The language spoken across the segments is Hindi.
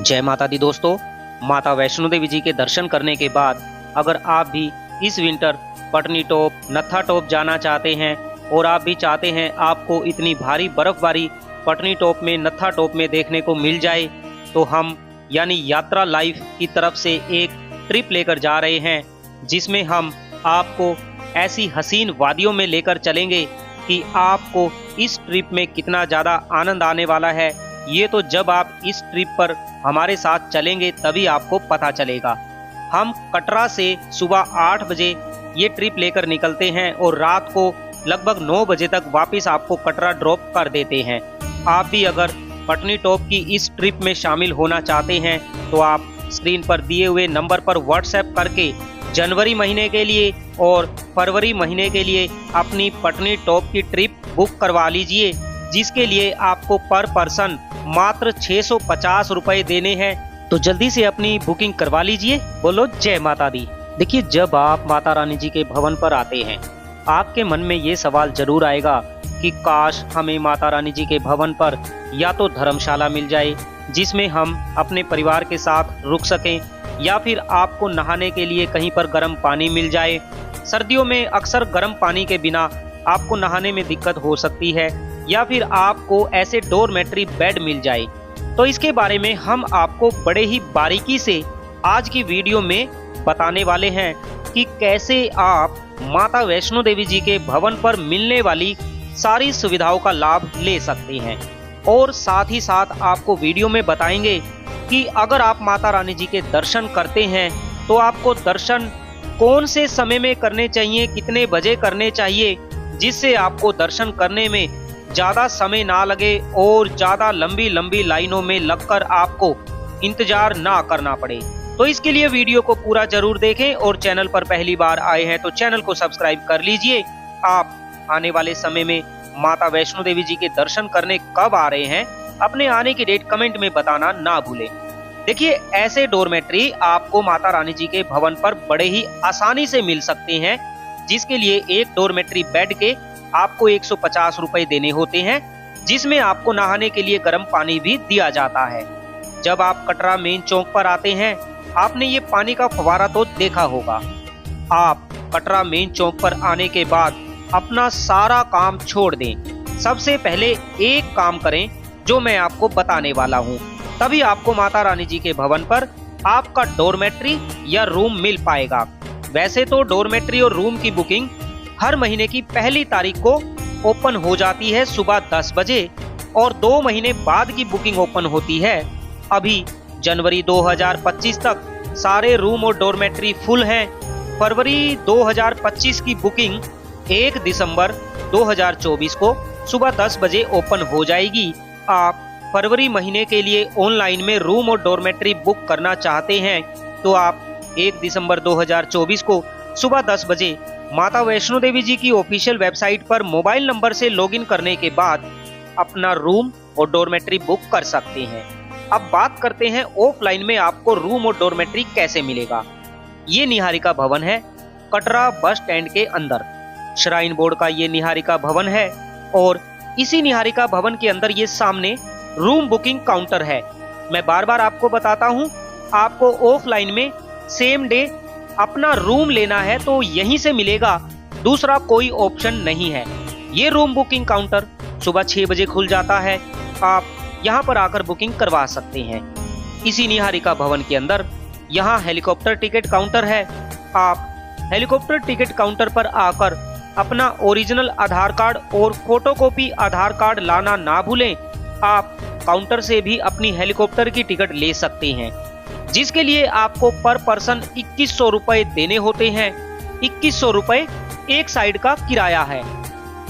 जय माता दी दोस्तों। माता वैष्णो देवी जी के दर्शन करने के बाद अगर आप भी इस विंटर पटनी टॉप, नत्था टॉप जाना चाहते हैं और आप भी चाहते हैं आपको इतनी भारी बर्फबारी पटनी टॉप में, नत्था टॉप में देखने को मिल जाए, तो हम यानी यात्रा लाइफ की तरफ से एक ट्रिप लेकर जा रहे हैं, जिसमें हम आपको ऐसी हसीन वादियों में लेकर चलेंगे कि आपको इस ट्रिप में कितना ज़्यादा आनंद आने वाला है, ये तो जब आप इस ट्रिप पर हमारे साथ चलेंगे तभी आपको पता चलेगा। हम कटरा से सुबह 8 बजे ये ट्रिप लेकर निकलते हैं और रात को लगभग 9 बजे तक वापस आपको कटरा ड्रॉप कर देते हैं। आप भी अगर पटनी टॉप की इस ट्रिप में शामिल होना चाहते हैं तो आप स्क्रीन पर दिए हुए नंबर पर व्हाट्सएप करके जनवरी महीने के लिए और फरवरी महीने के लिए अपनी पटनी टॉप की ट्रिप बुक करवा लीजिए, जिसके लिए आपको पर पर्सन मात्र 650 रुपए देने हैं। तो जल्दी से अपनी बुकिंग करवा लीजिए। बोलो जय माता दी। देखिए, जब आप माता रानी जी के भवन पर आते हैं, आपके मन में ये सवाल जरूर आएगा कि काश हमें माता रानी जी के भवन पर या तो धर्मशाला मिल जाए जिसमें हम अपने परिवार के साथ रुक सकें, या फिर आपको नहाने के लिए कहीं पर गर्म पानी मिल जाए। सर्दियों में अक्सर गर्म पानी के बिना आपको नहाने में दिक्कत हो सकती है, या फिर आपको ऐसे डोरमेट्री बेड मिल जाए। तो इसके बारे में हम आपको बड़े ही बारीकी से आज की वीडियो में बताने वाले हैं कि कैसे आप माता वैष्णो देवी जी के भवन पर मिलने वाली सारी सुविधाओं का लाभ ले सकते हैं। और साथ ही साथ आपको वीडियो में बताएंगे कि अगर आप माता रानी जी के दर्शन करते हैं तो आपको दर्शन कौन से समय में करने चाहिए, कितने बजे करने चाहिए, जिससे आपको दर्शन करने में ज़्यादा समय ना लगे और ज़्यादा लंबी लंबी लाइनों में लगकर आपको इंतजार ना करना पड़े। तो इसके लिए वीडियो को पूरा जरूर देखें और चैनल पर पहली बार आए हैं तो चैनल को सब्सक्राइब कर लीजिए। आप आने वाले समय में माता वैष्णो देवी जी के दर्शन करने कब आ रहे हैं, अपने आने की डेट कमेंट में बताना ना भूलें। देखिए, ऐसे डोरमेट्री आपको माता रानी जी के भवन पर बड़े ही आसानी से मिल सकते हैं, जिसके लिए एक डोरमेट्री बेड के आपको 150 रुपए देने होते हैं, जिसमें आपको नहाने के लिए गर्म पानी भी दिया जाता है। जब आप कटरा मेन चौक पर आते हैं, आपने ये पानी का फव्वारा तो देखा होगा। आप कटरा मेन चौक पर आने के बाद अपना सारा काम छोड़ दें, सबसे पहले एक काम करें जो मैं आपको बताने वाला हूँ, तभी आपको माता रानी जी के भवन पर आपका डोरमेट्री या रूम मिल पाएगा। वैसे तो डोरमेट्री और रूम की बुकिंग हर महीने की पहली तारीख को ओपन हो जाती है सुबह 10 बजे, और 2 महीने बाद की बुकिंग ओपन होती है। अभी जनवरी 2025 तक सारे रूम और डोरमेट्री फुल हैं। फरवरी 2025 की बुकिंग 1 दिसंबर 2024 को सुबह 10 बजे ओपन हो जाएगी। आप फरवरी महीने के लिए ऑनलाइन में रूम और डोरमेट्री बुक करना चाहते हैं तो आप 1 दिसंबर 2024 को सुबह 10 बजे माता वैष्णो देवी जी की ऑफिशियल वेबसाइट पर मोबाइल नंबर से लॉगिन करने के बाद अपना रूम और डोरमेट्री बुक कर सकते हैं। अब बात करते हैं ऑफलाइन में आपको रूम और डोरमेट्री कैसे मिलेगा। ये निहारिका भवन है, कटरा बस स्टैंड के अंदर। श्राइन बोर्ड का ये निहारिका भवन है और इसी निहारिका भवन के अंदर ये सामने रूम बुकिंग काउंटर है। मैं बार बार आपको बताता हूँ, आपको ऑफलाइन में सेम डे अपना रूम लेना है तो यहीं से मिलेगा, दूसरा कोई ऑप्शन नहीं है। ये रूम बुकिंग काउंटर सुबह 6 बजे खुल जाता है। आप यहाँ पर आकर बुकिंग करवा सकते हैं। इसी निहारिका भवन के अंदर यहाँ हेलीकॉप्टर टिकट काउंटर है। आप हेलीकॉप्टर टिकट काउंटर पर आकर अपना ओरिजिनल आधार कार्ड और फोटोकॉपी आधार कार्ड लाना ना भूलें। आप काउंटर से भी अपनी हेलीकॉप्टर की टिकट ले सकते हैं, जिसके लिए आपको पर पर्सन 2100 रुपए देने होते हैं। 2100 रुपए एक साइड का किराया है।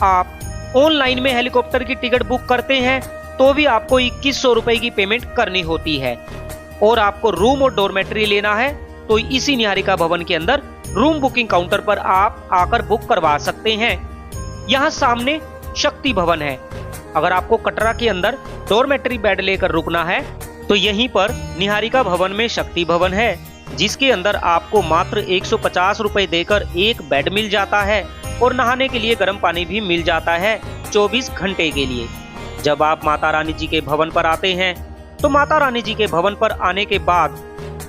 आप ऑनलाइन में हेलीकॉप्टर की टिकट बुक करते हैं तो भी आपको 2100 रुपए की पेमेंट करनी होती है। और आपको रूम और डोरमेट्री लेना है तो इसी निहारिका भवन के अंदर रूम बुकिंग काउंटर पर आप आकर बुक करवा सकते हैं। यहाँ सामने शक्ति भवन है। अगर आपको कटरा के अंदर डोरमेट्री बेड लेकर रुकना है तो यहीं पर निहारिका भवन में शक्ति भवन है, जिसके अंदर आपको मात्र 150 रुपए देकर एक बेड मिल जाता है और नहाने के लिए गर्म पानी भी मिल जाता है 24 घंटे के लिए। जब आप माता रानी जी के भवन पर आते हैं तो माता रानी जी के भवन पर आने के बाद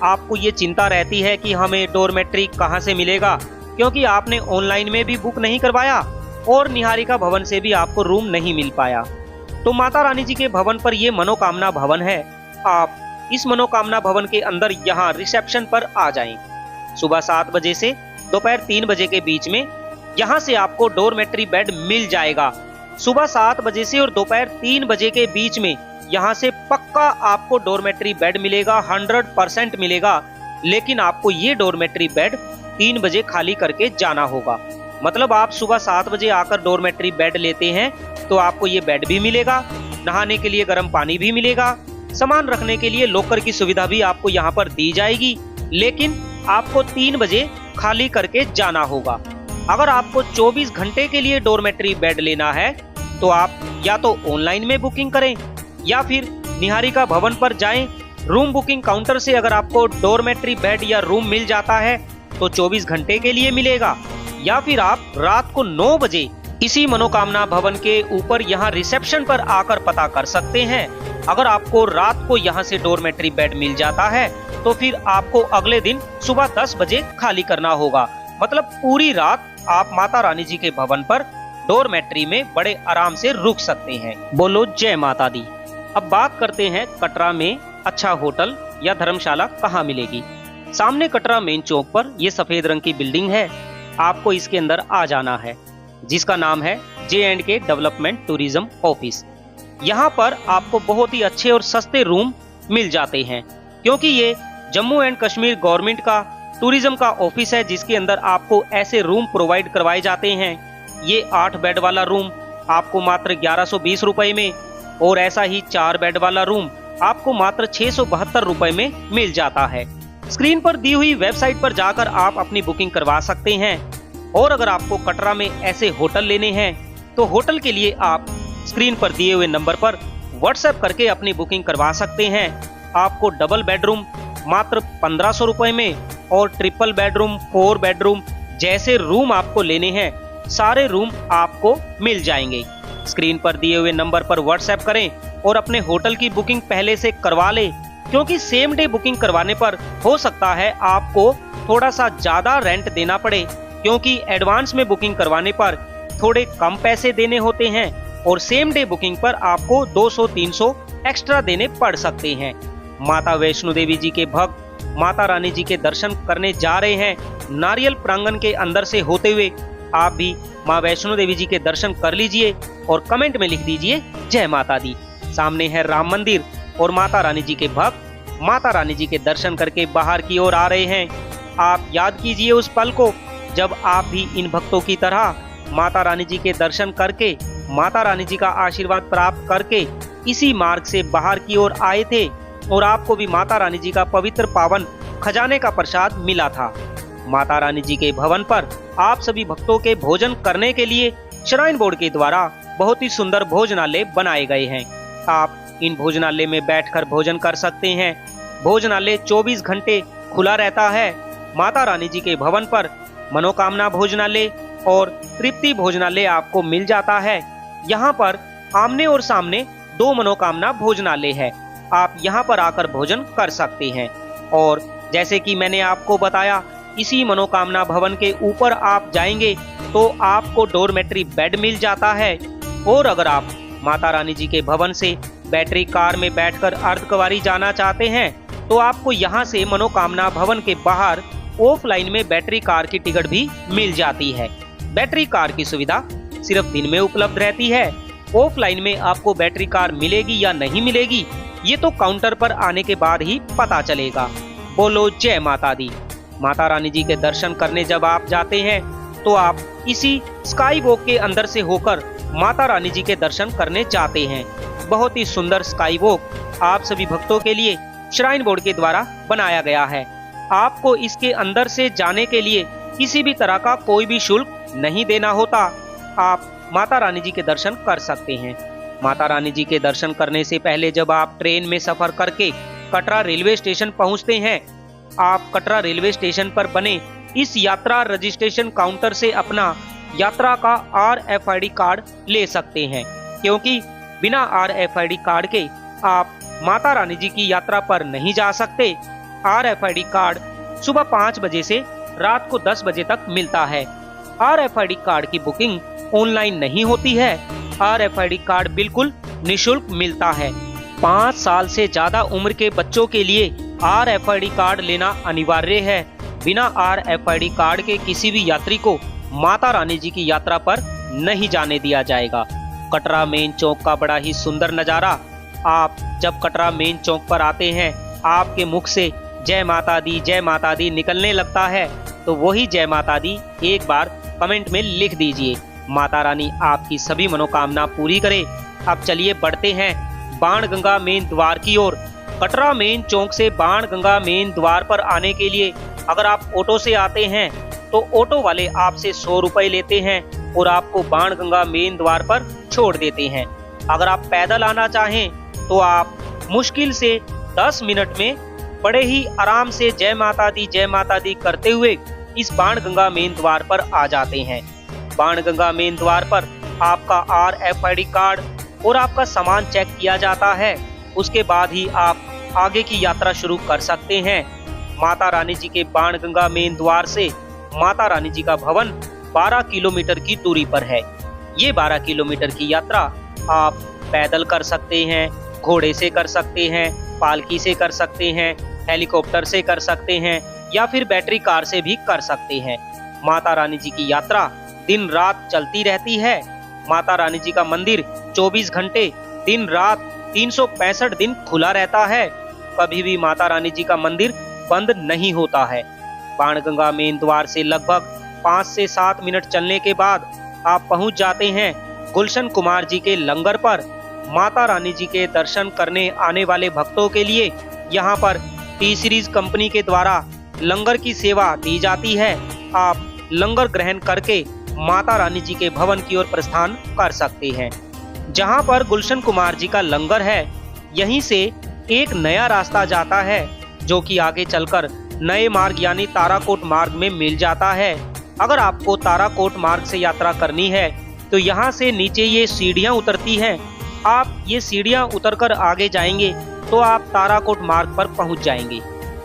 आपको ये चिंता रहती है कि हमें डोरमेट्री कहाँ से मिलेगा, क्योंकि आपने ऑनलाइन में भी बुक नहीं करवाया और निहारिका भवन से भी आपको रूम नहीं मिल पाया। तो माता रानी जी के भवन पर ये मनोकामना भवन है। आप इस मनोकामना भवन के अंदर यहाँ रिसेप्शन पर आ जाएं। सुबह 7 बजे से दोपहर 3 बजे के बीच में यहाँ से आपको डोरमेट्री बेड मिल जाएगा। सुबह 7 बजे से और दोपहर 3 बजे के बीच में यहाँ से पक्का आपको डोरमेट्री बेड मिलेगा, 100% मिलेगा। लेकिन आपको ये डोरमेट्री बेड 3 बजे खाली करके जाना होगा। मतलब आप सुबह 7 बजे आकर डोरमेट्री बेड लेते हैं तो आपको ये बेड भी मिलेगा, नहाने के लिए गर्म पानी भी मिलेगा, सामान रखने के लिए लॉकर की सुविधा भी आपको यहाँ पर दी जाएगी। लेकिन आपको 3 बजे खाली करके जाना होगा। अगर आपको 24 घंटे के लिए डोरमेट्री बेड लेना है तो आप या तो ऑनलाइन में बुकिंग करें या फिर निहारिका भवन पर जाएं। रूम बुकिंग काउंटर से अगर आपको डोरमेट्री बेड या रूम मिल जाता है तो 24 घंटे के लिए मिलेगा, या फिर आप रात को 9 बजे इसी मनोकामना भवन के ऊपर यहाँ रिसेप्शन पर आकर पता कर सकते हैं। अगर आपको रात को यहाँ से डोरमेट्री बेड मिल जाता है तो फिर आपको अगले दिन सुबह 10 बजे खाली करना होगा। मतलब पूरी रात आप माता रानी जी के भवन पर डोरमेट्री में बड़े आराम से रुक सकते हैं। बोलो जय माता दी। अब बात करते हैं कटरा में अच्छा होटल या धर्मशाला कहाँ मिलेगी। सामने कटरा मेन चौक पर यह सफेद रंग की बिल्डिंग है। आपको इसके अंदर आ जाना है, जिसका नाम है J&K डेवलपमेंट टूरिज्म ऑफिस। यहाँ पर आपको बहुत ही अच्छे और सस्ते रूम मिल जाते हैं, क्योंकि ये जम्मू एंड कश्मीर गवर्नमेंट का टूरिज्म का ऑफिस है, जिसके अंदर आपको ऐसे रूम प्रोवाइड करवाए जाते हैं। ये 8 बेड वाला रूम आपको मात्र 1120 रुपए में और ऐसा ही 4 बेड वाला रूम आपको मात्र 672 रुपए में मिल जाता है। स्क्रीन पर दी हुई वेबसाइट पर जाकर आप अपनी बुकिंग करवा सकते हैं। और अगर आपको कटरा में ऐसे होटल लेने हैं तो होटल के लिए आप स्क्रीन पर दिए हुए नंबर पर व्हाट्सएप करके अपनी बुकिंग करवा सकते हैं। आपको डबल बेडरूम मात्र 1500 रुपए में और ट्रिपल बेडरूम, 4 बेडरूम जैसे रूम आपको लेने हैं, सारे रूम आपको मिल जाएंगे। स्क्रीन पर दिए हुए नंबर पर व्हाट्सएप करें और अपने होटल की बुकिंग पहले से करवा लें, क्योंकि सेम डे बुकिंग करवाने पर हो सकता है आपको थोड़ा सा ज्यादा रेंट देना पड़े, क्योंकि एडवांस में बुकिंग करवाने पर थोड़े कम पैसे देने होते हैं और सेम डे बुकिंग पर आपको 200-300 एक्स्ट्रा देने पड़ सकते हैं। माता वैष्णो देवी जी के भक्त माता रानी जी के दर्शन करने जा रहे हैं, नारियल प्रांगण के अंदर से होते हुए आप भी माँ वैष्णो देवी जी के दर्शन कर लीजिए और कमेंट में लिख दीजिए जय माता दी। सामने है राम मंदिर और माता रानी जी के भक्त माता रानी जी के दर्शन करके बाहर की ओर आ रहे हैं। आप याद कीजिए उस पल को जब आप भी इन भक्तों की तरह माता रानी जी के दर्शन करके माता रानी जी का आशीर्वाद प्राप्त करके इसी मार्ग से बाहर की ओर आए थे और आपको भी माता रानी जी का पवित्र पावन खजाने का प्रसाद मिला था। माता रानी जी के भवन पर आप सभी भक्तों के भोजन करने के लिए श्राइन बोर्ड के द्वारा बहुत ही सुंदर भोजनालय बनाए गए हैं। आप इन भोजनालय में बैठकर भोजन कर सकते हैं। भोजनालय 24 घंटे खुला रहता है। माता रानी जी के भवन पर मनोकामना भोजनालय और तृप्ति भोजनालय आपको मिल जाता है। यहाँ पर आमने और सामने 2 मनोकामना भोजनालय है। आप यहाँ पर आकर भोजन कर सकते हैं। और जैसे कि मैंने आपको बताया, इसी मनोकामना भवन के ऊपर आप जाएंगे तो आपको डोरमेट्री बेड मिल जाता है। और अगर आप माता रानी जी के भवन से बैटरी कार में बैठकर अर्धकुंवारी जाना चाहते हैं तो आपको यहाँ से मनोकामना भवन के बाहर ऑफलाइन में बैटरी कार की टिकट भी मिल जाती है। बैटरी कार की सुविधा सिर्फ दिन में उपलब्ध रहती है। ऑफलाइन में आपको बैटरी कार मिलेगी या नहीं मिलेगी ये तो काउंटर पर आने के बाद ही पता चलेगा। बोलो जय माता दी। माता रानी जी के दर्शन करने जब आप जाते हैं तो आप इसी स्काई वॉक के अंदर से होकर माता रानी जी के दर्शन करने जाते हैं। बहुत ही सुंदर स्काई वॉक आप सभी भक्तों के लिए श्राइन बोर्ड के द्वारा बनाया गया है। आपको इसके अंदर से जाने के लिए किसी भी तरह का कोई भी शुल्क नहीं देना होता। आप माता रानी जी के दर्शन कर सकते हैं। माता रानी जी के दर्शन करने से पहले जब आप ट्रेन में सफर करके कटरा रेलवे स्टेशन पहुंचते हैं, आप कटरा रेलवे स्टेशन पर बने इस यात्रा रजिस्ट्रेशन काउंटर से अपना यात्रा का RFID कार्ड ले सकते हैं, क्योंकि बिना RFID कार्ड के आप माता रानी जी की यात्रा पर नहीं जा सकते, RFID कार्ड सुबह 5 बजे से रात को 10 बजे तक मिलता है। RFID कार्ड की बुकिंग ऑनलाइन नहीं होती है। RFID कार्ड बिल्कुल निशुल्क मिलता है। 5 साल से ज्यादा उम्र के बच्चों के लिए RFID कार्ड लेना अनिवार्य है। बिना RFID कार्ड के किसी भी यात्री को माता रानी जी की यात्रा पर नहीं जाने दिया जाएगा। कटरा मेन चौक का बड़ा ही सुंदर नजारा। आप जब कटरा मेन चौक पर आते हैं, आपके मुख से जय माता दी निकलने लगता है, तो वही जय माता दी एक बार कमेंट में लिख दीजिए। माता रानी आपकी सभी मनोकामना पूरी करे। अब चलिए बढ़ते हैं बाणगंगा मेन द्वार की ओर। कटरा मेन चौक से बाणगंगा मेन द्वार पर आने के लिए अगर आप ऑटो से आते हैं तो ऑटो वाले आपसे 100 रुपए लेते हैं और आपको बाणगंगा मेन द्वार पर छोड़ देते हैं। अगर आप पैदल आना चाहें तो आप मुश्किल से 10 मिनट में बड़े ही आराम से जय माता दी करते हुए इस बाणगंगा मेन द्वार पर आ जाते हैं। बाणगंगा मेन द्वार पर आपका RFID कार्ड और आपका सामान चेक किया जाता है। उसके बाद ही आप आगे की यात्रा शुरू कर सकते हैं। माता रानी जी के बाणगंगा मेन द्वार से माता रानी जी का भवन 12 किलोमीटर की दूरी पर है। ये 12 किलोमीटर की यात्रा आप पैदल कर सकते हैं, घोड़े से कर सकते हैं, पालकी से कर सकते हैं, हेलीकॉप्टर से कर सकते हैं या फिर बैटरी कार से भी कर सकते हैं। माता रानी जी की यात्रा दिन रात चलती रहती है। माता रानी जी का मंदिर 24 घंटे दिन रात 365 दिन खुला रहता है। कभी भी माता रानी जी का मंदिर बंद नहीं होता है। बाणगंगा मेन द्वार से लगभग 5 से 7 मिनट चलने के बाद आप पहुंच जाते हैं गुलशन कुमार जी के लंगर पर। माता रानी जी के दर्शन करने आने वाले भक्तों के लिए यहाँ पर टी सीरीज कंपनी के द्वारा लंगर की सेवा दी जाती है। आप लंगर ग्रहण करके माता रानी जी के भवन की ओर प्रस्थान कर सकते हैं। जहाँ पर गुलशन कुमार जी का लंगर है, यहीं से एक नया रास्ता जाता है जो कि आगे चलकर नए मार्ग यानी ताराकोट मार्ग में मिल जाता है। अगर आपको ताराकोट मार्ग से यात्रा करनी है तो यहाँ से नीचे ये सीढ़ियाँ उतरती हैं। आप ये सीढ़ियाँ उतरकर आगे जाएंगे तो आप ताराकोट मार्ग पर पहुँच जाएंगे।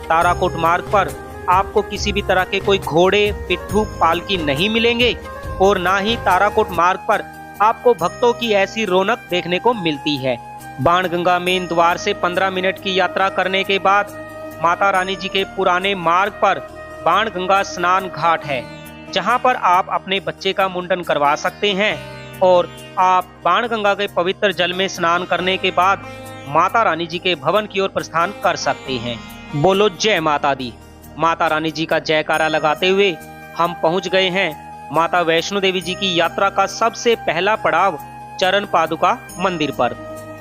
ताराकोट मार्ग पर आपको किसी भी तरह के कोई घोड़े, पिट्ठू, पालकी नहीं मिलेंगे और ना ही ताराकोट मार्ग पर आपको भक्तों की ऐसी रौनक देखने को मिलती है। बाणगंगा मेन द्वार से 15 मिनट की यात्रा करने के बाद माता रानी जी के पुराने मार्ग पर बाणगंगा स्नान घाट है, जहां पर आप अपने बच्चे का मुंडन करवा सकते हैं और आप बाणगंगा के पवित्र जल में स्नान करने के बाद माता रानी जी के भवन की ओर प्रस्थान कर सकते हैं। बोलो जय माता दी। माता रानी जी का जयकारा लगाते हुए हम पहुंच गए हैं माता वैष्णो देवी जी की यात्रा का सबसे पहला पड़ाव चरण पादुका मंदिर पर।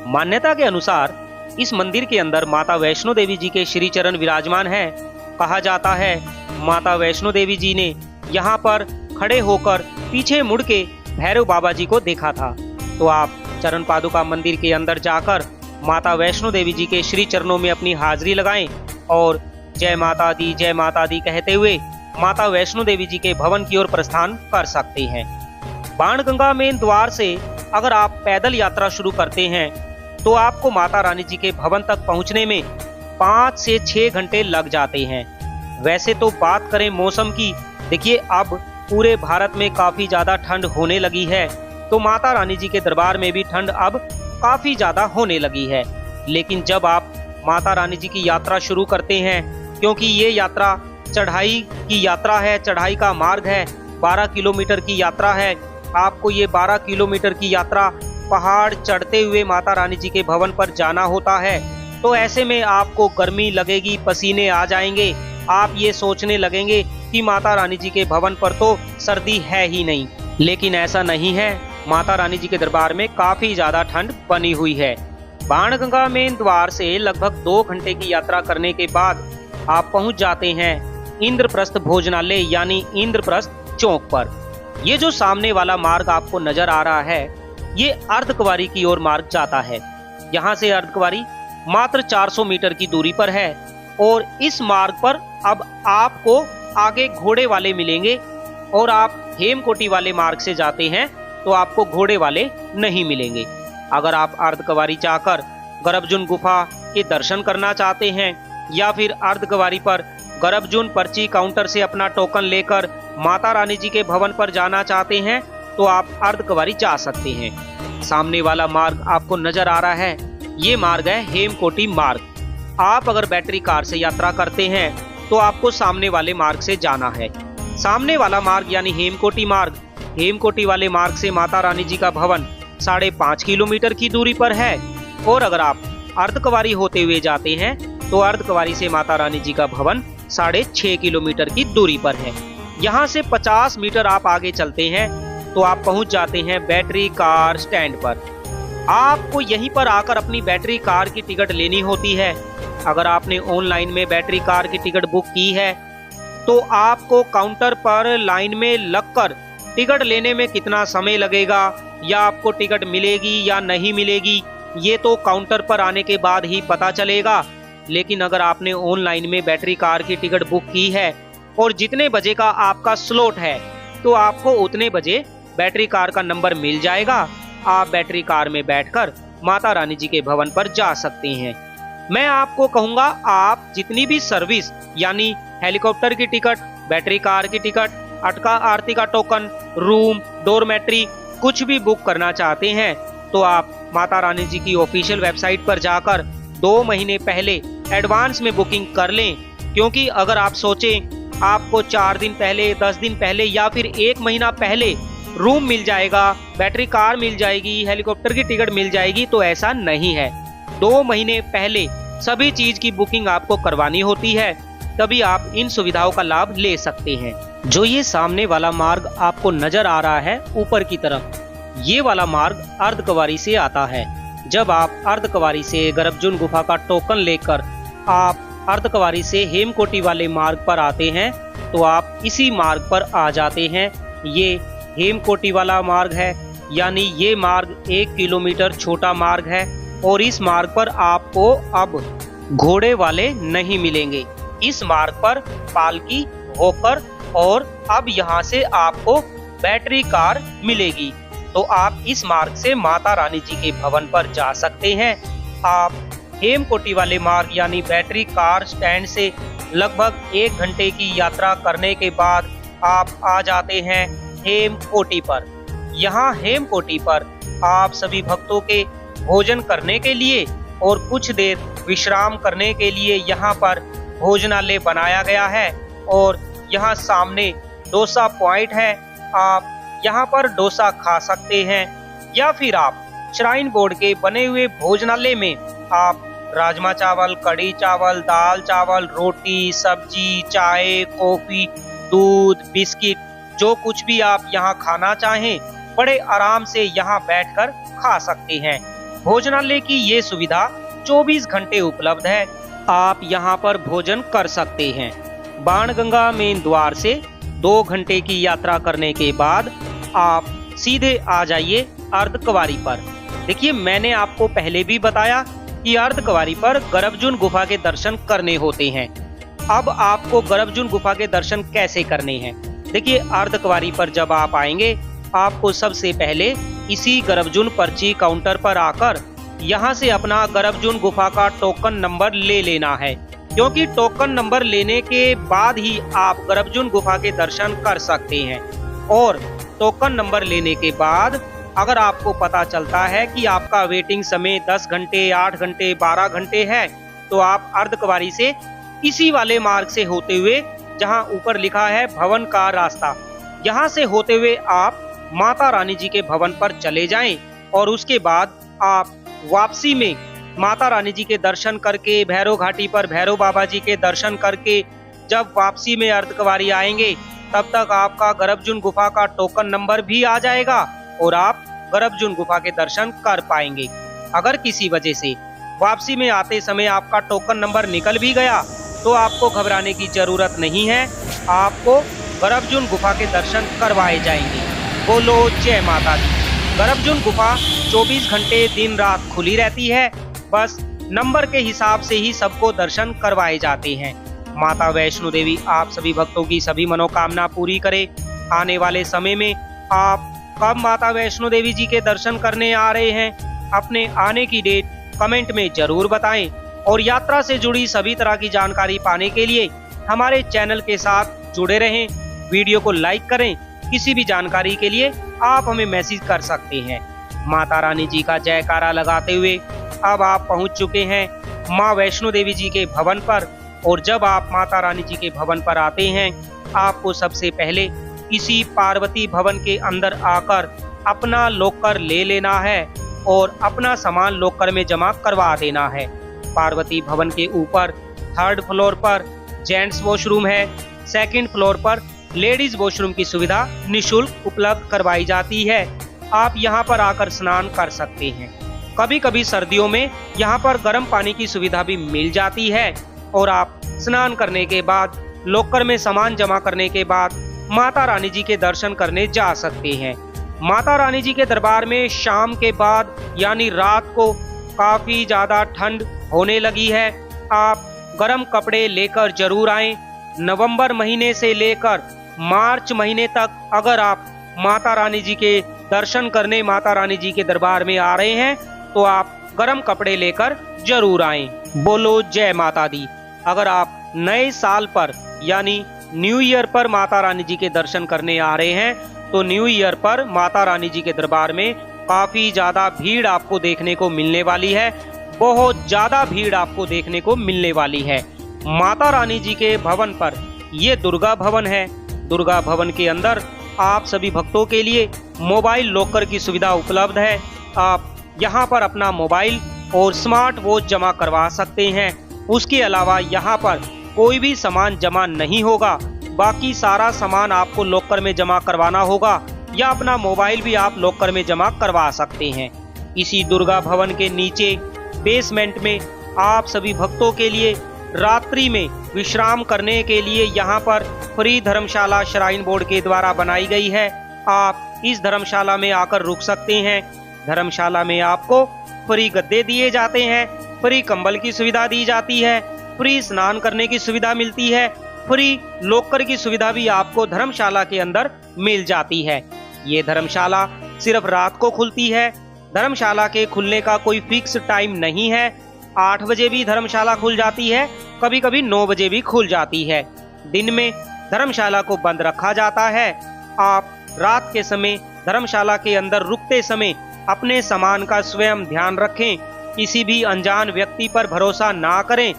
मान्यता के अनुसार इस मंदिर के अंदर माता वैष्णो देवी जी के श्री चरण विराजमान हैं। कहा जाता है माता वैष्णो देवी जी ने यहाँ पर खड़े होकर पीछे मुड़ के भैरव बाबा जी को देखा था। तो आप चरण पादुका मंदिर के अंदर जाकर माता वैष्णो देवी जी के श्री चरणों में अपनी हाजिरी लगाएं और जय माता दी कहते हुए माता वैष्णो देवी जी के भवन की ओर प्रस्थान कर सकते हैं। बाणगंगा मेन द्वार से अगर आप पैदल यात्रा शुरू करते हैं तो आपको माता रानी जी के भवन तक पहुंचने में 5 से 6 घंटे लग जाते हैं। वैसे तो बात करें मौसम की, देखिए अब पूरे भारत में काफी ज्यादा ठंड होने लगी है, तो माता रानी जी के दरबार में भी ठंड अब काफी ज्यादा होने लगी है। लेकिन जब आप माता रानी जी की यात्रा शुरू करते हैं, क्योंकि ये यात्रा चढ़ाई की यात्रा है, चढ़ाई का मार्ग है, 12 किलोमीटर की यात्रा है। आपको ये 12 किलोमीटर की यात्रा पहाड़ चढ़ते हुए माता रानी जी के भवन पर जाना होता है। तो ऐसे में आपको गर्मी लगेगी, पसीने आ जाएंगे, आप ये सोचने लगेंगे कि माता रानी जी के भवन पर तो सर्दी है ही नहीं। लेकिन ऐसा नहीं है, माता रानी जी के दरबार में काफी ज्यादा ठंड बनी हुई है। बाणगंगा मेन द्वार से लगभग 2 घंटे की यात्रा करने के बाद आप पहुंच जाते हैं इंद्रप्रस्थ भोजनालय यानी इंद्रप्रस्थ चौक पर। ये जो सामने वाला मार्ग आपको नजर आ रहा है, ये अर्धकुंवारी की ओर मार्ग जाता है। यहाँ से अर्धकुंवारी मात्र 400 मीटर की दूरी पर है और इस मार्ग पर अब आपको आगे घोड़े वाले मिलेंगे और आप हेमकोटी वाले मार्ग से जाते हैं तो आपको घोड़े वाले नहीं मिलेंगे। अगर आप अर्धकुंवारी जाकर गर्भजुन गुफा के दर्शन करना चाहते हैं या फिर अर्धकुंवारी पर गर्भजून पर्ची काउंटर से अपना टोकन लेकर माता रानी जी के भवन पर जाना चाहते हैं तो आप अर्धकुंवारी जा सकते हैं। सामने वाला मार्ग आपको नजर आ रहा है, ये मार्ग है हेमकोटी मार्ग। आप अगर बैटरी कार से यात्रा करते हैं तो आपको सामने वाले मार्ग से जाना है। सामने वाला मार्ग यानी हेमकोटी मार्ग, हेमकोटी वाले मार्ग से माता रानी जी का भवन 5.5 किलोमीटर की दूरी पर है। और अगर आप अर्धकुंवारी होते हुए जाते हैं तो अर्धकुंवारी से माता रानी जी का भवन 6.5 किलोमीटर की दूरी पर है। यहाँ से 50 मीटर आप आगे चलते हैं तो आप पहुँच जाते हैं बैटरी कार स्टैंड पर। आपको यहीं पर आकर अपनी बैटरी कार की टिकट लेनी होती है। अगर आपने ऑनलाइन में बैटरी कार की टिकट बुक की है तो आपको काउंटर पर लाइन में लगकर टिकट लेने में कितना समय लगेगा या आपको टिकट मिलेगी या नहीं मिलेगी, ये तो काउंटर पर आने के बाद ही पता चलेगा। लेकिन अगर आपने ऑनलाइन में बैटरी कार की टिकट बुक की है और जितने बजे का आपका स्लॉट है तो आपको उतने बजे बैटरी कार का नंबर मिल जाएगा। आप बैटरी कार में बैठकर माता रानी जी के भवन पर जा सकते हैं। मैं आपको कहूँगा, आप जितनी भी सर्विस यानी हेलीकॉप्टर की टिकट, बैटरी कार की टिकट, अटका आरती का टोकन, रूम, डोरमेट्री कुछ भी बुक करना चाहते हैं तो आप माता रानी जी की ऑफिशियल वेबसाइट पर जाकर 2 महीने पहले एडवांस में बुकिंग कर लें। क्योंकि अगर आप सोचें आपको 4 दिन पहले, 10 दिन पहले या फिर 1 महीना पहले रूम मिल जाएगा, बैटरी कार मिल जाएगी, हेलीकॉप्टर की टिकट मिल जाएगी, तो ऐसा नहीं है। 2 महीने पहले सभी चीज की बुकिंग आपको करवानी होती है, तभी आप इन सुविधाओं का लाभ ले सकते हैं। जो ये सामने वाला मार्ग आपको नजर आ रहा है ऊपर की तरफ, ये वाला मार्ग अर्धकुंवारी से आता है। जब आप अर्धकुंवारी से गर्भजून गुफा का टोकन लेकर आप अर्धकुंवारी से हेमकोटी वाले मार्ग पर आते हैं तो आप इसी मार्ग पर आ जाते हैं। ये हेमकोटी वाला मार्ग है, यानी ये मार्ग 1 किलोमीटर छोटा मार्ग है और इस मार्ग पर आपको अब घोड़े वाले नहीं मिलेंगे। इस मार्ग पर पालकी, होकर और अब यहाँ से आपको बैटरी कार मिलेगी। तो आप इस मार्ग से माता रानी जी के भवन पर जा सकते हैं। आप हेमकोटी वाले मार्ग यानी बैटरी कार स्टैंड से लगभग 1 घंटे की यात्रा करने के बाद आप आ जाते हैं हेमकोटी पर। यहाँ हेमकोटी पर आप सभी भक्तों के भोजन करने के लिए और कुछ देर विश्राम करने के लिए यहाँ पर भोजनालय बनाया गया है। और यहाँ सामने डोसा पॉइंट है, आप यहाँ पर डोसा खा सकते हैं या फिर आप श्राइन बोर्ड के बने हुए भोजनालय में आप राजमा चावल, कढ़ी चावल, दाल चावल, रोटी, सब्जी, चाय, कॉफी, दूध, बिस्किट, जो कुछ भी आप यहाँ खाना चाहें बड़े आराम से यहाँ बैठकर खा सकते हैं। भोजनालय की ये सुविधा 24 घंटे उपलब्ध है, आप यहाँ पर भोजन कर सकते हैं। बाणगंगा मेन द्वार से 2 घंटे की यात्रा करने के बाद आप सीधे आ जाइए अर्धकुंवारी पर। देखिए, मैंने आपको पहले भी बताया कि अर्धकुंवारी पर गर्भजून गुफा के दर्शन करने होते हैं। अब आपको गर्भजून गुफा के दर्शन कैसे करने हैं? देखिए, अर्धकुंवारी पर जब आप आएंगे आपको सबसे पहले इसी गर्भजून पर्ची काउंटर पर आकर यहाँ से अपना गर्भजून गुफा का टोकन नंबर ले लेना है, क्योंकि टोकन नंबर लेने के बाद ही आप गर्भजून गुफा के दर्शन कर सकते हैं। और टोकन नंबर लेने के बाद अगर आपको पता चलता है कि आपका वेटिंग समय 10 घंटे, 8 घंटे, 12 घंटे है, तो आप अर्धकुंवारी से इसी वाले मार्ग से होते हुए, जहां ऊपर लिखा है भवन का रास्ता, यहां से होते हुए आप माता रानी जी के भवन पर चले जाएं। और उसके बाद आप वापसी में माता रानी जी के दर्शन करके, भैरव घाटी पर भैरव बाबा जी के दर्शन करके जब वापसी में अर्धकुंवारी आएंगे, तब तक आपका गर्भजून गुफा का टोकन नंबर भी आ जाएगा और आप गर्भजून गुफा के दर्शन कर पाएंगे। अगर किसी वजह से वापसी में आते समय आपका टोकन नंबर निकल भी गया तो आपको घबराने की जरूरत नहीं है, आपको गर्भजून गुफा के दर्शन करवाए जाएंगे। बोलो जय माता दी। गर्भजून गुफा 24 घंटे दिन रात खुली रहती है, बस नंबर के हिसाब से ही सबको दर्शन करवाए जाते हैं। माता वैष्णो देवी आप सभी भक्तों की सभी मनोकामना पूरी करे। आने वाले समय में आप कब माता वैष्णो देवी जी के दर्शन करने आ रहे हैं, अपने आने की डेट कमेंट में जरूर बताएं। और यात्रा से जुड़ी सभी तरह की जानकारी पाने के लिए हमारे चैनल के साथ जुड़े रहें। वीडियो को लाइक करें। किसी भी जानकारी के लिए आप हमें मैसेज कर सकते हैं। माता रानी जी का जयकारा लगाते हुए अब आप पहुंच चुके हैं मां वैष्णो देवी जी के भवन पर। और जब आप माता रानी जी के भवन पर आते हैं, आपको सबसे पहले किसी पार्वती भवन के अंदर आकर अपना लॉकर ले लेना है और अपना सामान लॉकर में जमा करवा देना है। पार्वती भवन के ऊपर 3rd फ्लोर पर जेंट्स वॉशरूम है। 2nd फ्लोर पर लेडीज वॉशरूम की सुविधा निःशुल्क उपलब्ध करवाई जाती है। आप यहां पर आकर स्नान कर सकते हैं। कभी कभी सर्दियों में यहां पर गर्म पानी की सुविधा भी मिल जाती है और आप स्नान करने के बाद लॉकर में सामान जमा करने के बाद माता रानी जी के दर्शन करने जा सकते हैं। माता रानी जी के दरबार में शाम के बाद यानी रात को काफी ज्यादा ठंड होने लगी है। आप गर्म कपड़े लेकर जरूर आएं। नवंबर महीने से लेकर मार्च महीने तक अगर आप माता रानी जी के दर्शन करने माता रानी जी के दरबार में आ रहे हैं तो आप गर्म कपड़े लेकर जरूर आएं। बोलो जय माता दी। अगर आप नए साल पर यानी न्यू ईयर पर माता रानी जी के दर्शन करने आ रहे हैं तो न्यू ईयर पर माता रानी जी के दरबार में काफी ज्यादा भीड़ आपको देखने को मिलने वाली है। बहुत ज्यादा भीड़ आपको देखने को मिलने वाली है। माता रानी जी के भवन पर ये दुर्गा भवन है। दुर्गा भवन के अंदर आप सभी भक्तों के लिए मोबाइल लॉकर की सुविधा उपलब्ध है। आप यहाँ पर अपना मोबाइल और स्मार्ट वॉच जमा करवा सकते हैं। उसके अलावा यहाँ पर कोई भी सामान जमा नहीं होगा। बाकी सारा सामान आपको लॉकर में जमा करवाना होगा या अपना मोबाइल भी आप लॉकर में जमा करवा सकते हैं। इसी दुर्गा भवन के नीचे बेसमेंट में आप सभी भक्तों के लिए रात्रि में विश्राम करने के लिए यहाँ पर फ्री धर्मशाला श्राइन बोर्ड के द्वारा बनाई गई है। आप इस धर्मशाला में आकर रुक सकते हैं। धर्मशाला में आपको फ्री गद्दे दिए जाते हैं, फ्री कंबल की सुविधा दी जाती है, फ्री स्नान करने की सुविधा मिलती है, फ्री लॉकर की सुविधा भी आपको धर्मशाला के अंदर मिल जाती है। ये धर्मशाला सिर्फ रात को खुलती है। धर्मशाला के खुलने का कोई फिक्स टाइम नहीं है। 8 बजे भी धर्मशाला खुल जाती है, कभी कभी 9 बजे भी खुल जाती है। दिन में धर्मशाला को बंद रखा जाता है। आप रात के समय धर्मशाला के अंदर रुकते समय अपने सामान का स्वयं ध्यान रखें। किसी भी अनजान व्यक्ति पर भरोसा ना करें।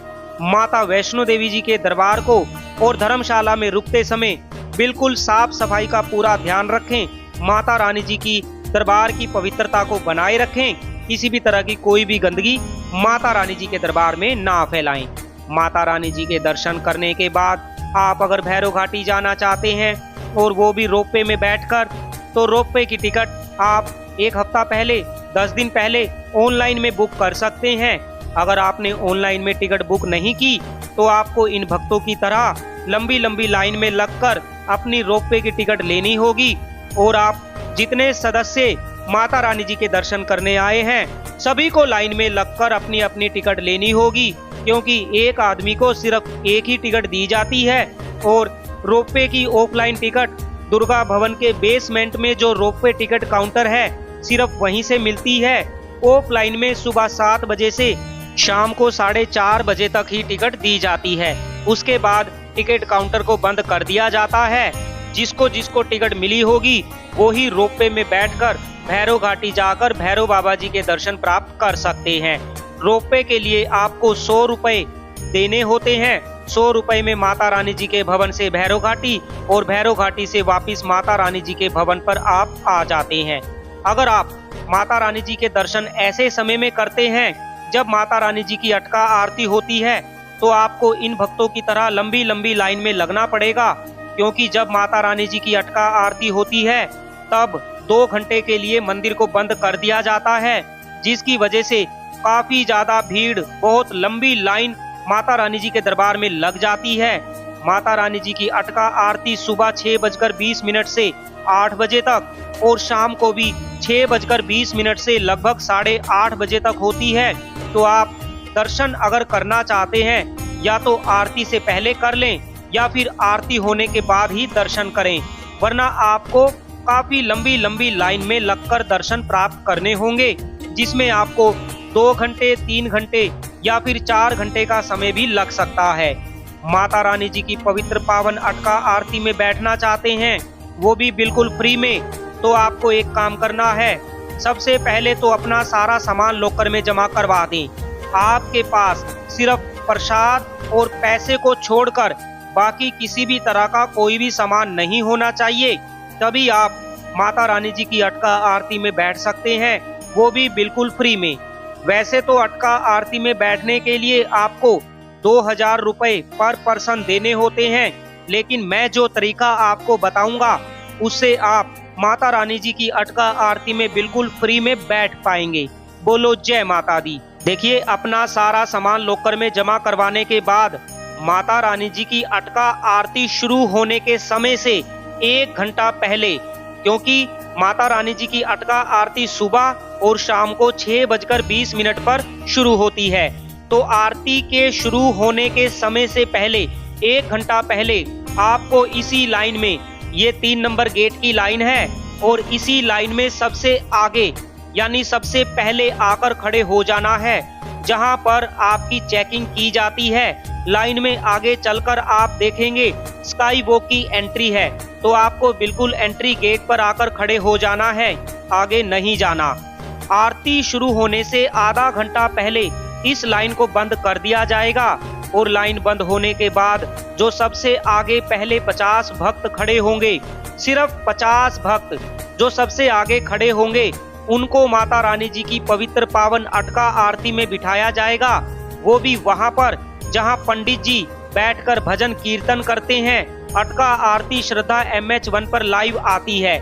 माता वैष्णो देवी जी के दरबार को और धर्मशाला में रुकते समय बिल्कुल साफ सफाई का पूरा ध्यान रखें। माता रानी जी की दरबार की पवित्रता को बनाए रखें। किसी भी तरह की कोई भी गंदगी माता रानी जी के दरबार में ना फैलाएं। माता रानी जी के दर्शन करने के बाद आप अगर भैरव घाटी जाना चाहते हैं और वो भी रोपवे में बैठकर, तो रोपवे की टिकट आप 1 हफ्ता पहले 10 दिन पहले ऑनलाइन में बुक कर सकते हैं। अगर आपने ऑनलाइन में टिकट बुक नहीं की तो आपको इन भक्तों की तरह लंबी लंबी लाइन में लगकर अपनी रोपवे की टिकट लेनी होगी। और आप जितने सदस्य माता रानी जी के दर्शन करने आए हैं सभी को लाइन में लगकर अपनी अपनी टिकट लेनी होगी, क्योंकि एक आदमी को सिर्फ एक ही टिकट दी जाती है। और रोपवे की ऑफलाइन टिकट दुर्गा भवन के बेसमेंट में जो रोपवे टिकट काउंटर है सिर्फ वहीं से मिलती है। ऑफलाइन में सुबह 7 बजे से शाम को 4:30 बजे तक ही टिकट दी जाती है। उसके बाद टिकट काउंटर को बंद कर दिया जाता है। जिसको जिसको टिकट मिली होगी वो ही रोपवे में बैठकर भैरव घाटी जाकर भैरव बाबा जी के दर्शन प्राप्त कर सकते हैं। रोपवे के लिए आपको 100 रुपए देने होते हैं। 100 रुपए में माता रानी जी के भवन से भैरव घाटी और भैरव घाटी से वापिस माता रानी जी के भवन पर आप आ जाते हैं। अगर आप माता रानी जी के दर्शन ऐसे समय में करते हैं जब माता रानी जी की अटका आरती होती है तो आपको इन भक्तों की तरह लंबी लंबी लाइन में लगना पड़ेगा, क्योंकि जब माता रानी जी की अटका आरती होती है तब 2 घंटे के लिए मंदिर को बंद कर दिया जाता है, जिसकी वजह से काफी ज्यादा भीड़, बहुत लंबी लाइन माता रानी जी के दरबार में लग जाती है। माता रानी जी की अटका आरती सुबह 6:20 से 8 बजे तक और शाम को भी 6:20 से लगभग 8:30 बजे तक होती है। तो आप दर्शन अगर करना चाहते हैं या तो आरती से पहले कर लें या फिर आरती होने के बाद ही दर्शन करें, वरना आपको काफी लंबी लंबी लाइन में लगकर दर्शन प्राप्त करने होंगे, जिसमें आपको 2 घंटे 3 घंटे या फिर 4 घंटे का समय भी लग सकता है। माता रानी जी की पवित्र पावन अटका आरती में बैठना चाहते हैं, वो भी बिल्कुल फ्री में, तो आपको एक काम करना है। सबसे पहले तो अपना सारा सामान लॉकर में जमा करवा दें। आपके पास सिर्फ प्रसाद और पैसे को छोड़कर बाकी किसी भी तरह का कोई भी सामान नहीं होना चाहिए, तभी आप माता रानी जी की अटका आरती में बैठ सकते हैं, वो भी बिल्कुल फ्री में। वैसे तो अटका आरती में बैठने के लिए आपको 2000 रुपए पर पर्सन देने होते हैं, लेकिन मैं जो तरीका आपको बताऊंगा उससे आप माता रानी जी की अटका आरती में बिल्कुल फ्री में बैठ पाएंगे। बोलो जय माता दी। देखिए, अपना सारा सामान लॉकर में जमा करवाने के बाद माता रानी जी की अटका आरती शुरू होने के समय से 1 घंटा पहले, क्योंकि माता रानी जी की अटका आरती सुबह और शाम को 6:20 पर शुरू होती है, तो आरती के शुरू होने के समय से पहले 1 घंटा पहले आपको इसी लाइन में, ये 3 नंबर गेट की लाइन है, और इसी लाइन में सबसे आगे यानी सबसे पहले आकर खड़े हो जाना है, जहां पर आपकी चेकिंग की जाती है। लाइन में आगे चलकर आप देखेंगे स्काई वॉक की एंट्री है, तो आपको बिल्कुल एंट्री गेट पर आकर खड़े हो जाना है, आगे नहीं जाना। आरती शुरू होने से आधा घंटा पहले इस लाइन को बंद कर दिया जाएगा, और लाइन बंद होने के बाद जो सबसे आगे पहले 50 भक्त खड़े होंगे, सिर्फ 50 भक्त जो सबसे आगे खड़े होंगे, उनको माता रानी जी की पवित्र पावन अटका आरती में बिठाया जाएगा, वो भी वहां पर जहां पंडित जी बैठकर भजन कीर्तन करते हैं। अटका आरती श्रद्धा MH1 पर लाइव आती है।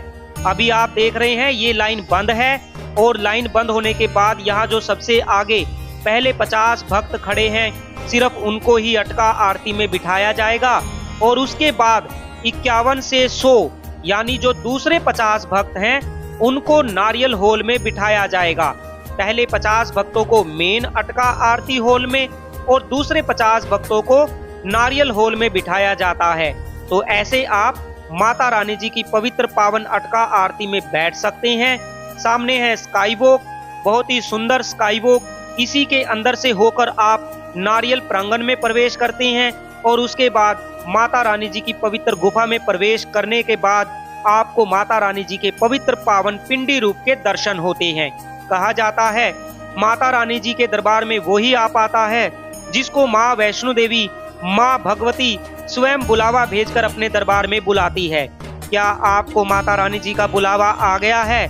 अभी आप देख रहे हैं ये लाइन बंद है, और लाइन बंद होने के बाद यहाँ जो सबसे आगे पहले 50 भक्त खड़े हैं, सिर्फ उनको ही अटका आरती में बिठाया जाएगा, और उसके बाद 51 से 100 यानी जो दूसरे 50 भक्त हैं उनको नारियल हॉल में बिठाया जाएगा। पहले 50 भक्तों को मेन अटका आरती हॉल में और दूसरे 50 भक्तों को नारियल हॉल में बिठाया जाता है। तो ऐसे आप माता रानी जी की पवित्र पावन अटका आरती में बैठ सकते हैं। सामने है स्काई वॉक, बहुत ही सुंदर स्काई वॉक, इसी के अंदर से होकर आप नारियल प्रांगण में प्रवेश करते हैं, और उसके बाद माता रानी जी की पवित्र गुफा में प्रवेश करने के बाद आपको माता रानी जी के पवित्र पावन पिंडी रूप के दर्शन होते हैं। कहा जाता है माता रानी जी के दरबार में वही आ पाता है जिसको माँ वैष्णो देवी, माँ भगवती स्वयं बुलावा भेजकर अपने दरबार में बुलाती है। क्या आपको माता रानी जी का बुलावा आ गया है?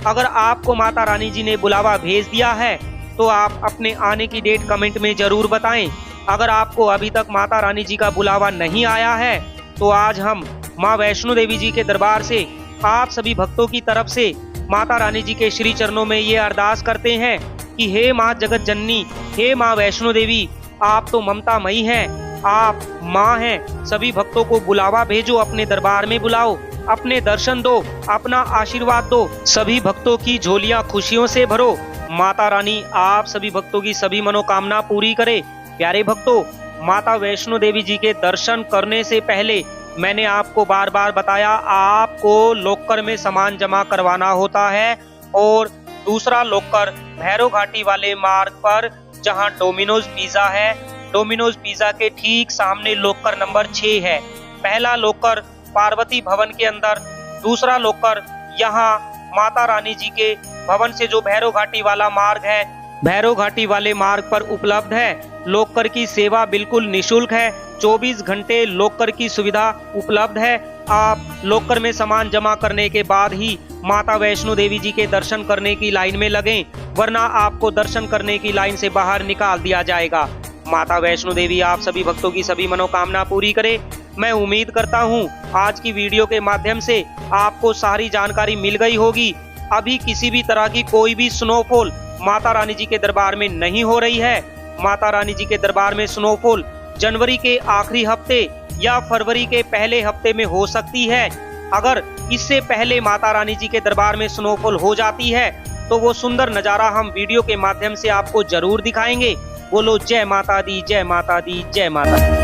अगर आपको माता रानी जी ने बुलावा भेज दिया है तो आप अपने आने की डेट कमेंट में जरूर बताएं। अगर आपको अभी तक माता रानी जी का बुलावा नहीं आया है तो आज हम माँ वैष्णो देवी जी के दरबार से आप सभी भक्तों की तरफ से माता रानी जी के श्री चरणों में ये अरदास करते हैं कि हे माँ जगत जननी, हे माँ वैष्णो देवी, आप तो ममता मई हैं, आप माँ हैं। सभी भक्तों को बुलावा भेजो, अपने दरबार में बुलाओ, अपने दर्शन दो, अपना आशीर्वाद दो, सभी भक्तों की झोलियाँ खुशियों से भरो। माता रानी आप सभी भक्तों की सभी मनोकामना पूरी करे। प्यारे भक्तों, माता वैष्णो देवी जी के दर्शन करने से पहले मैंने आपको बार बार बताया, आपको लॉकर में सामान जमा करवाना होता है, और दूसरा लॉकर भैरव घाटी वाले मार्ग पर जहां डोमिनोज पिज्जा है, डोमिनोज पिज्जा के ठीक सामने लॉकर नंबर 6 है। पहला लॉकर पार्वती भवन के अंदर, दूसरा लॉकर यहाँ माता रानी जी के भवन से जो भैरव घाटी वाला मार्ग है, भैरव घाटी वाले मार्ग पर उपलब्ध है। लॉकर की सेवा बिल्कुल निशुल्क है, 24 घंटे लॉकर की सुविधा उपलब्ध है। आप लॉकर में सामान जमा करने के बाद ही माता वैष्णो देवी जी के दर्शन करने की लाइन में लगें, वरना आपको दर्शन करने की लाइन से बाहर निकाल दिया जाएगा। माता वैष्णो देवी आप सभी भक्तों की सभी मनोकामना पूरी करे। मैं उम्मीद करता हूँ आज की वीडियो के माध्यम से आपको सारी जानकारी मिल गई होगी। अभी किसी भी तरह की कोई भी स्नोफॉल माता रानी जी के दरबार में नहीं हो रही है। माता रानी जी के दरबार में स्नोफॉल जनवरी के आखिरी हफ्ते या फरवरी के पहले हफ्ते में हो सकती है। अगर इससे पहले माता रानी जी के दरबार में स्नोफॉल हो जाती है तो वो सुंदर नज़ारा हम वीडियो के माध्यम से आपको जरूर दिखाएंगे। बोलो जय माता दी, जय माता दी, जय माता दी।